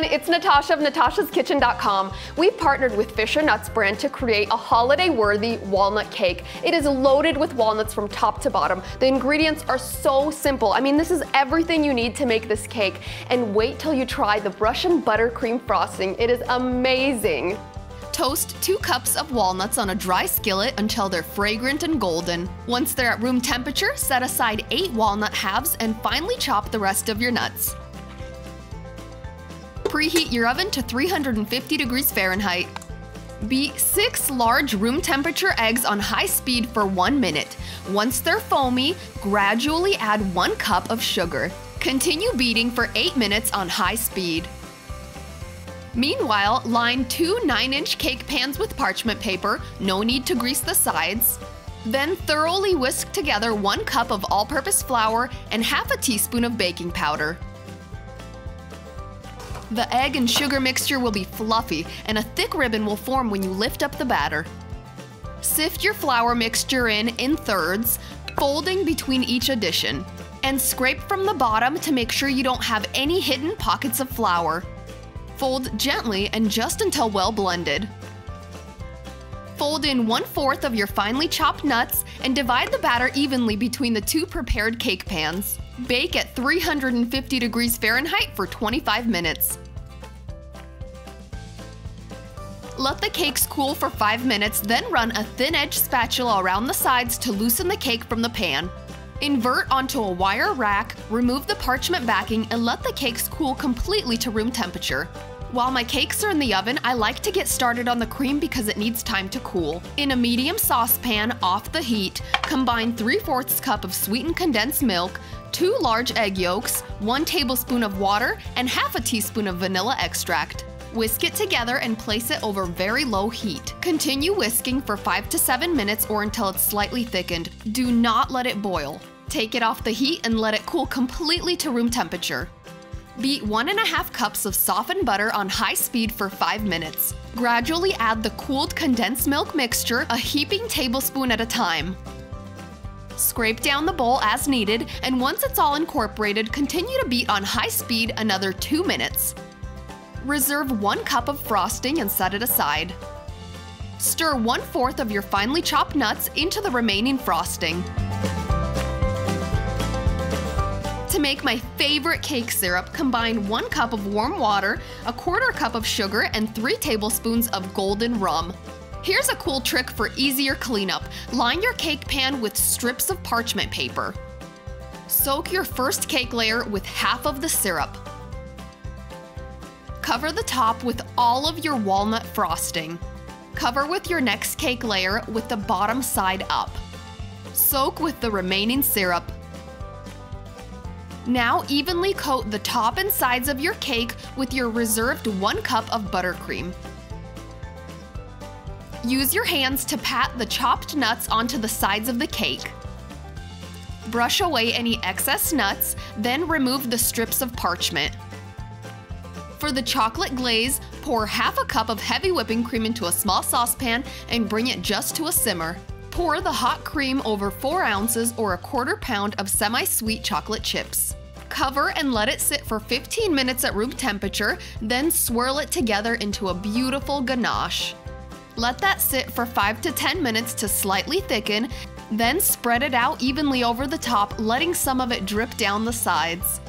everyone, it's Natasha of natashaskitchen.com. We've partnered with Fisher Nuts brand to create a holiday-worthy walnut cake. It is loaded with walnuts from top to bottom. The ingredients are so simple. I mean, this is everything you need to make this cake. And wait till you try the Russian Buttercream frosting. It is amazing. Toast 2 cups of walnuts on a dry skillet until they're fragrant and golden. Once they're at room temperature, set aside 8 walnut halves and finely chop the rest of your nuts. Preheat your oven to 350 degrees Fahrenheit. Beat 6 large room temperature eggs on high speed for 1 minute. Once they're foamy, gradually add 1 cup of sugar. Continue beating for 8 minutes on high speed. Meanwhile, line 2 9-inch cake pans with parchment paper, no need to grease the sides. Then thoroughly whisk together 1 cup of all-purpose flour and half a teaspoon of baking powder. The egg and sugar mixture will be fluffy, and a thick ribbon will form when you lift up the batter. Sift your flour mixture in thirds, folding between each addition, and scrape from the bottom to make sure you don't have any hidden pockets of flour. Fold gently and just until well blended. Fold in 1/4 of your finely chopped nuts and divide the batter evenly between the 2 prepared cake pans. Bake at 350 degrees Fahrenheit for 25 minutes. Let the cakes cool for 5 minutes, then run a thin-edged spatula around the sides to loosen the cake from the pan. Invert onto a wire rack, remove the parchment backing, and let the cakes cool completely to room temperature. While my cakes are in the oven, I like to get started on the cream because it needs time to cool. In a medium saucepan, off the heat, combine 3/4 cup of sweetened condensed milk, 2 large egg yolks, 1 tablespoon of water, and half a teaspoon of vanilla extract. Whisk it together and place it over very low heat. Continue whisking for 5 to 7 minutes or until it's slightly thickened. Do not let it boil. Take it off the heat and let it cool completely to room temperature. Beat 1½ cups of softened butter on high speed for 5 minutes. Gradually add the cooled condensed milk mixture, a heaping tablespoon at a time. Scrape down the bowl as needed, and once it's all incorporated, continue to beat on high speed another 2 minutes. Reserve 1 cup of frosting and set it aside. Stir 1/4 of your finely chopped nuts into the remaining frosting. To make my favorite cake syrup, combine 1 cup of warm water, 1/4 cup of sugar, and 3 tablespoons of golden rum. Here's a cool trick for easier cleanup. Line your cake pan with strips of parchment paper. Soak your first cake layer with half of the syrup. Cover the top with all of your walnut frosting. Cover with your next cake layer with the bottom side up. Soak with the remaining syrup. Now evenly coat the top and sides of your cake with your reserved 1 cup of buttercream. Use your hands to pat the chopped nuts onto the sides of the cake. Brush away any excess nuts, then remove the strips of parchment. For the chocolate glaze, pour half a cup of heavy whipping cream into a small saucepan and bring it just to a simmer. Pour the hot cream over 4 ounces or 1/4 pound of semi-sweet chocolate chips. Cover and let it sit for 15 minutes at room temperature, then swirl it together into a beautiful ganache. Let that sit for 5 to 10 minutes to slightly thicken, then spread it out evenly over the top, letting some of it drip down the sides.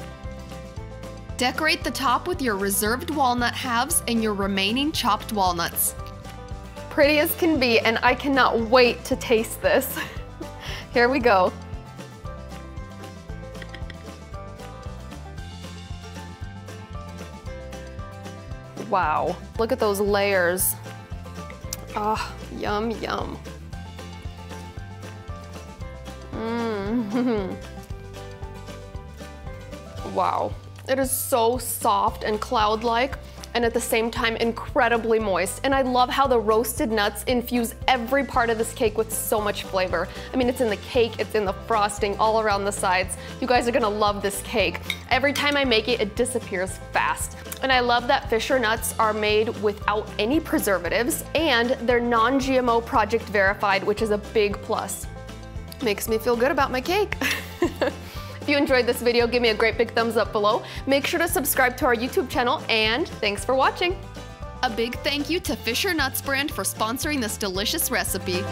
Decorate the top with your reserved walnut halves and your remaining chopped walnuts. Pretty as can be, and I cannot wait to taste this. Here we go. Wow, look at those layers. Ah, yum, yum. Wow, it is so soft and cloud-like, and at the same time incredibly moist. And I love how the roasted nuts infuse every part of this cake with so much flavor. I mean, it's in the cake, it's in the frosting, all around the sides. You guys are gonna love this cake. Every time I make it, it disappears fast. And I love that Fisher nuts are made without any preservatives, and they're non-GMO project verified, which is a big plus. Makes me feel good about my cake. If you enjoyed this video, give me a great big thumbs up below. Make sure to subscribe to our YouTube channel, and thanks for watching. A big thank you to Fisher Nuts brand for sponsoring this delicious recipe.